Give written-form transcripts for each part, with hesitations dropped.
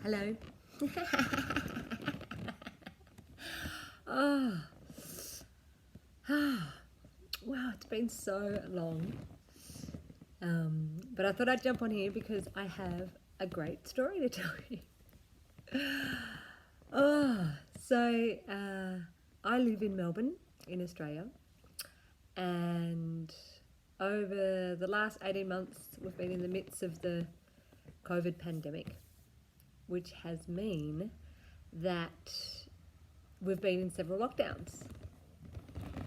Hello. Oh, wow, it's been so long. But I thought I'd jump on here because I have a great story to tell you. Oh, so I live in Melbourne, in Australia, and over the last 18 months, we've been in the midst of the COVID pandemic, which has meant that we've been in several lockdowns.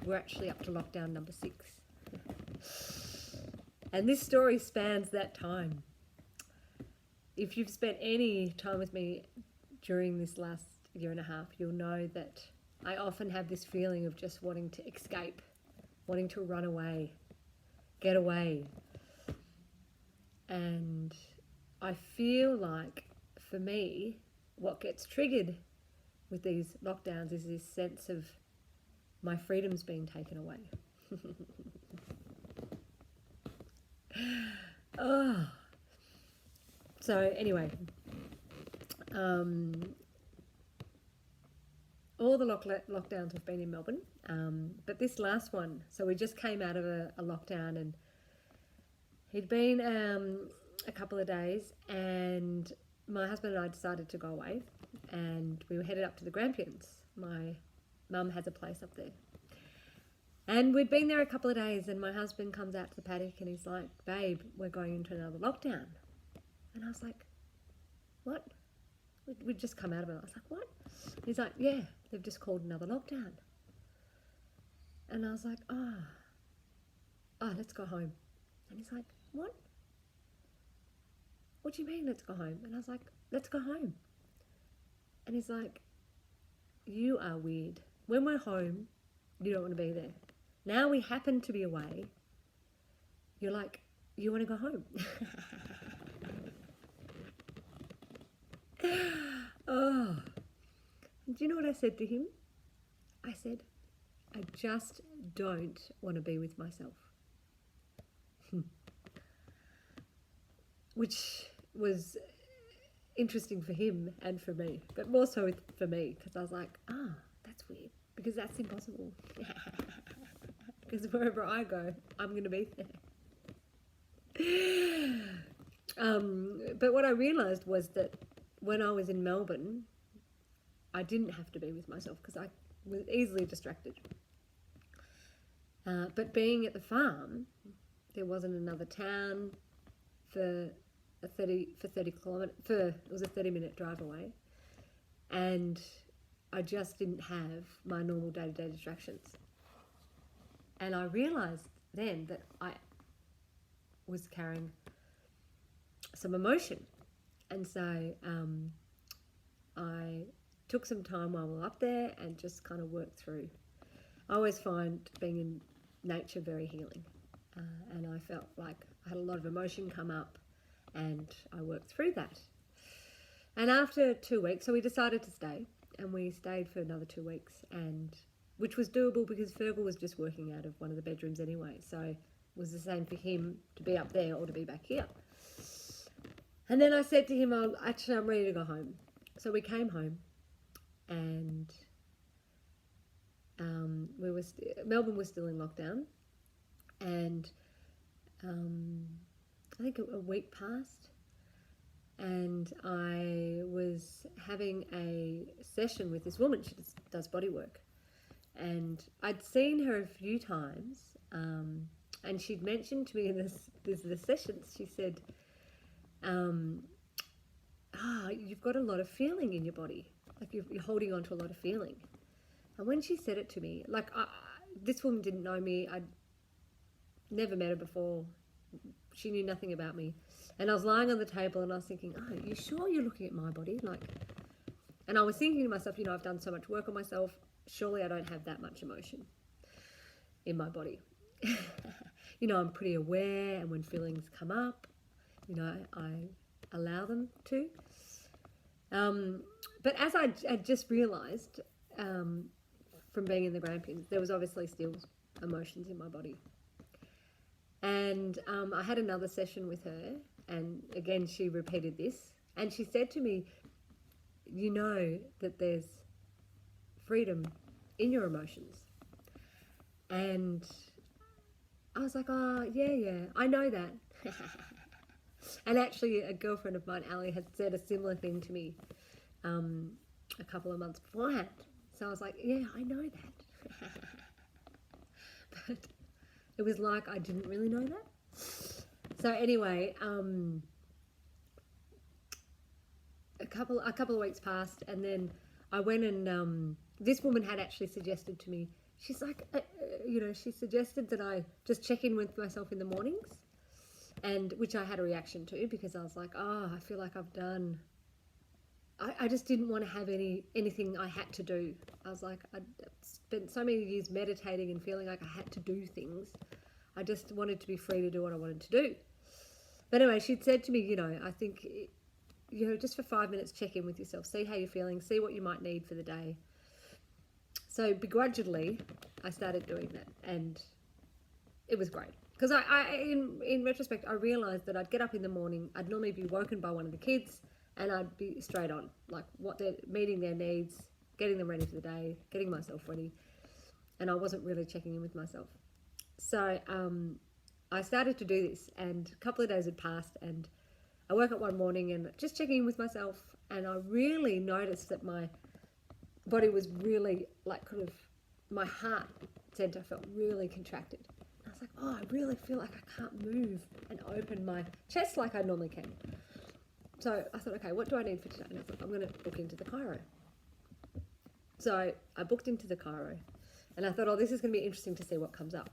We're actually up to lockdown number 6. And this story spans that time. If you've spent any time with me during this last year and a half, you'll know that I often have this feeling of just wanting to escape, wanting to run away, get away. And I feel like, for me, what gets triggered with these lockdowns is this sense of my freedom's being taken away. Oh. So anyway, all the lockdowns have been in Melbourne, but this last one, so we just came out of a lockdown, and it'd been a couple of days, and my husband and I decided to go away, and we were headed up to the Grampians. My mum has a place up there. And we'd been there a couple of days, and my husband comes out to the paddock and he's like, "Babe, we're going into another lockdown." And I was like, "What?" We'd just come out of it. I was like, "What?" He's like, "Yeah, they've just called another lockdown." And I was like, oh, let's go home. And he's like, "What? What do you mean, let's go home?" And I was like, "Let's go home." And he's like, "You are weird. When we're home, you don't want to be there. Now we happen to be away. You're like, you want to go home." Oh. And do you know what I said to him? I said, "I just don't want to be with myself." Which was interesting for him and for me, but more so for me, because I was like, that's weird, because that's impossible. Because wherever I go, I'm going to be there. But what I realised was that when I was in Melbourne, I didn't have to be with myself because I was easily distracted. But being at the farm, there wasn't another town for a 30 kilometre. It was a 30-minute drive away, and I just didn't have my normal day-to-day distractions. And I realised then that I was carrying some emotion, and so I took some time while we were up there and just kind of worked through. I always find being in nature very healing, and I felt like I had a lot of emotion come up, and I worked through that. And after 2 weeks, so we decided to stay, and we stayed for another 2 weeks, and which was doable because Fergal was just working out of one of the bedrooms anyway, so it was the same for him to be up there or to be back here. And then I said to him, I'm ready to go home. So we came home, and Melbourne was still in lockdown, and I think a week passed, and I was having a session with this woman. She does body work, and I'd seen her a few times, and she'd mentioned to me in the sessions, she said, "You've got a lot of feeling in your body, like you're holding on to a lot of feeling." And when she said it to me, like this woman didn't know me, I'd never met her before, she knew nothing about me, and I was lying on the table and I was thinking, "You sure you're looking at my body?" And I was thinking to myself, I've done so much work on myself, surely I don't have that much emotion in my body. I'm pretty aware, and when feelings come up, I allow them to. But as I had just realised from being in the Grampians, there was obviously still emotions in my body. And I had another session with her, and again she repeated this, and she said to me, you know that there's freedom in your emotions. And I was like, oh, yeah, I know that. And actually, a girlfriend of mine, Ali, had said a similar thing to me a couple of months beforehand. So I was like, yeah, I know that. But it was like I didn't really know that. So anyway, a couple of weeks passed, and then I went and this woman had actually suggested to me. She's like, she suggested that I just check in with myself in the mornings, and which I had a reaction to because I was like, oh, I feel like I've done. I just didn't want to have anything I had to do. I was like, I'd spent so many years meditating and feeling like I had to do things. I just wanted to be free to do what I wanted to do. But anyway, she'd said to me, I think, just for 5 minutes, check in with yourself, see how you're feeling, see what you might need for the day. So begrudgingly, I started doing that, and it was great. Because in retrospect, I realised that I'd get up in the morning, I'd normally be woken by one of the kids, and I'd be straight on, like what they're meeting their needs, getting them ready for the day, getting myself ready, and I wasn't really checking in with myself. So I started to do this, and a couple of days had passed, and I woke up one morning and just checking in with myself, and I really noticed that my body was really my heart center felt really contracted. I was like, oh, I really feel like I can't move and open my chest like I normally can. So I thought, okay, what do I need for today? And I thought, I'm going to book into the chiro. So I booked into the chiro, and I thought, oh, this is going to be interesting to see what comes up.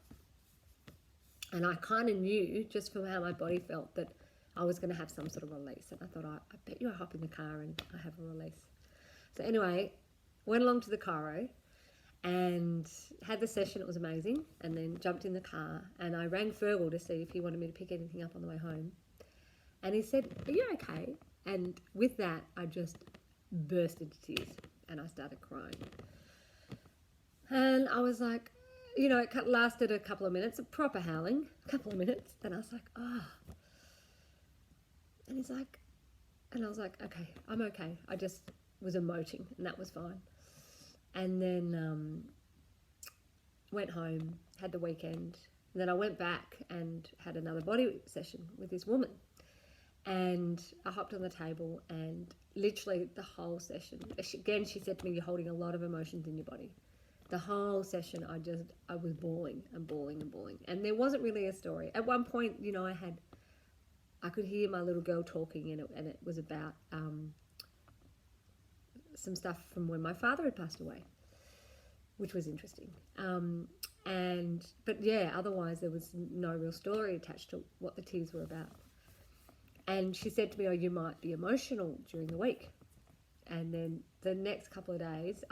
And I kind of knew, just from how my body felt, that I was going to have some sort of release. And I thought, I bet you I hop in the car and I have a release. So anyway, went along to the chiro and had the session. It was amazing. And then jumped in the car, and I rang Fergal to see if he wanted me to pick anything up on the way home. And he said, are you okay? And with that, I just burst into tears and I started crying. And I was like, it lasted a couple of minutes, a proper howling, a couple of minutes. And I was like, oh. And I was like, okay, I'm okay. I just was emoting, and that was fine. And then went home, had the weekend. And then I went back and had another body session with this woman. And I hopped on the table, and literally the whole session, again, she said to me, you're holding a lot of emotions in your body. The whole session, I was bawling and bawling and bawling. And there wasn't really a story. At one point, I could hear my little girl talking, and it was about some stuff from when my father had passed away, which was interesting. But yeah, otherwise there was no real story attached to what the tears were about. And she said to me, oh, you might be emotional during the week. And then the next couple of days,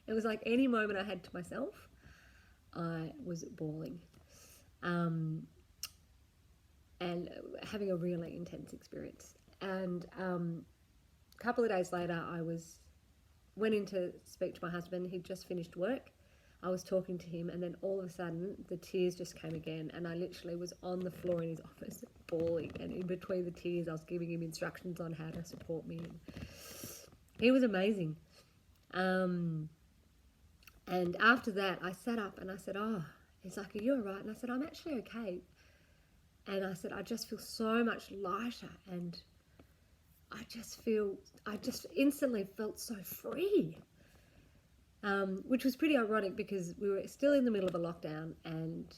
it was like any moment I had to myself, I was bawling. And having a really intense experience. And a couple of days later, I went in to speak to my husband. He'd just finished work. I was talking to him, and then all of a sudden the tears just came again, and I literally was on the floor in his office bawling, and in between the tears I was giving him instructions on how to support me. He was amazing. And after that I sat up and I said, oh, he's like, are you all right? And I said, I'm actually okay. And I said, I just feel so much lighter, and I just instantly felt so free. Which was pretty ironic because we were still in the middle of a lockdown, and,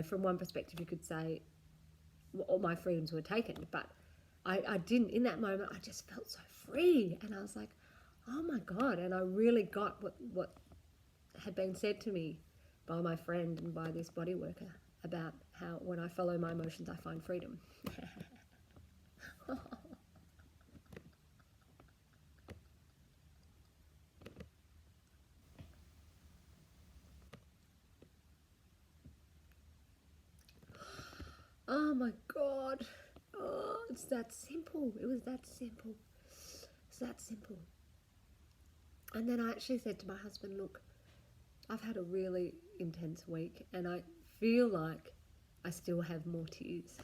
from one perspective you could say all my freedoms were taken, but I didn't. In that moment, I just felt so free, and I was like, oh my God. And I really got what had been said to me by my friend and by this body worker about how when I follow my emotions, I find freedom. Oh my God. Oh, it's that simple. It was that simple. It's that simple. And then I actually said to my husband, look, I've had a really intense week, and I feel like I still have more tears.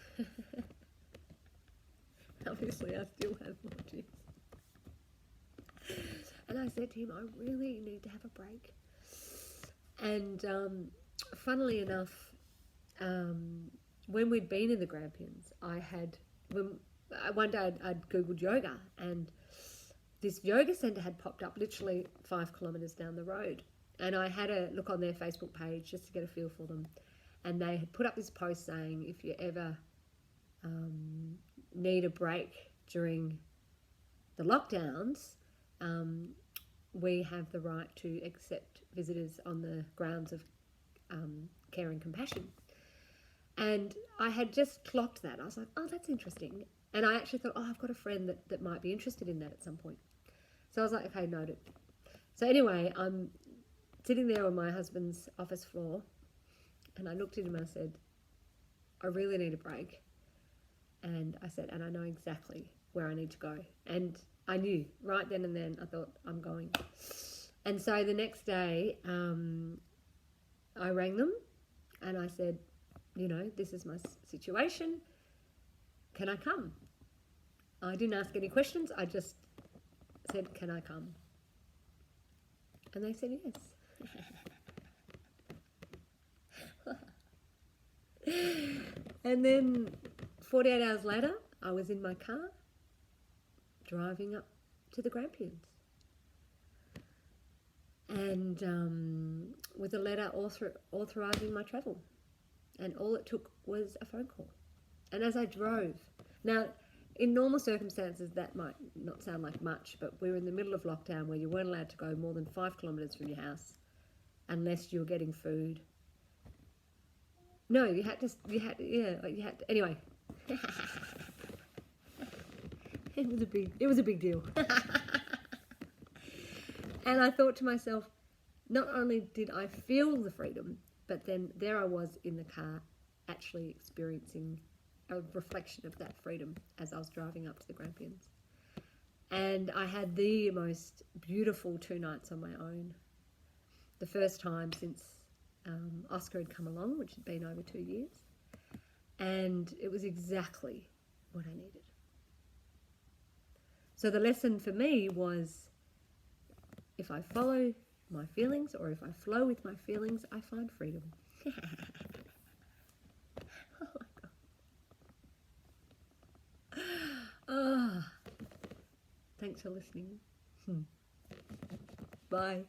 Obviously, I still have more juice. And I said to him, I really need to have a break. And funnily enough, when we'd been in the Grampians, one day I'd Googled yoga, and this yoga centre had popped up literally 5 kilometres down the road. And I had a look on their Facebook page just to get a feel for them. And they had put up this post saying, if you ever need a break during the lockdowns, we have the right to accept visitors on the grounds of care and compassion. And I had just clocked that. I was like, oh, that's interesting. And I actually thought, oh, I've got a friend that might be interested in that at some point. So I was like, okay, noted. So anyway, I'm sitting there on my husband's office floor, and I looked at him and I said, I really need a break. And I said, and I know exactly where I need to go. And I knew right then and then, I thought, I'm going. And so the next day, I rang them and I said, you know, this is my situation. Can I come? I didn't ask any questions. I just said, can I come? And they said yes. And then 48 hours later, I was in my car driving up to the Grampians. And with a letter authorising my travel. And all it took was a phone call. And as I drove, now in normal circumstances that might not sound like much, but we were in the middle of lockdown where you weren't allowed to go more than 5 kilometres from your house unless you were getting food. No, you had to, anyway. It was a big deal. And I thought to myself, not only did I feel the freedom, but then there I was in the car actually experiencing a reflection of that freedom as I was driving up to the Grampians. And I had the most beautiful 2 nights on my own. The first time since Oscar had come along, which had been over 2 years. And it was exactly what I needed. So the lesson for me was, if I follow my feelings, or if I flow with my feelings, I find freedom. Oh my God. Thanks for listening. Bye.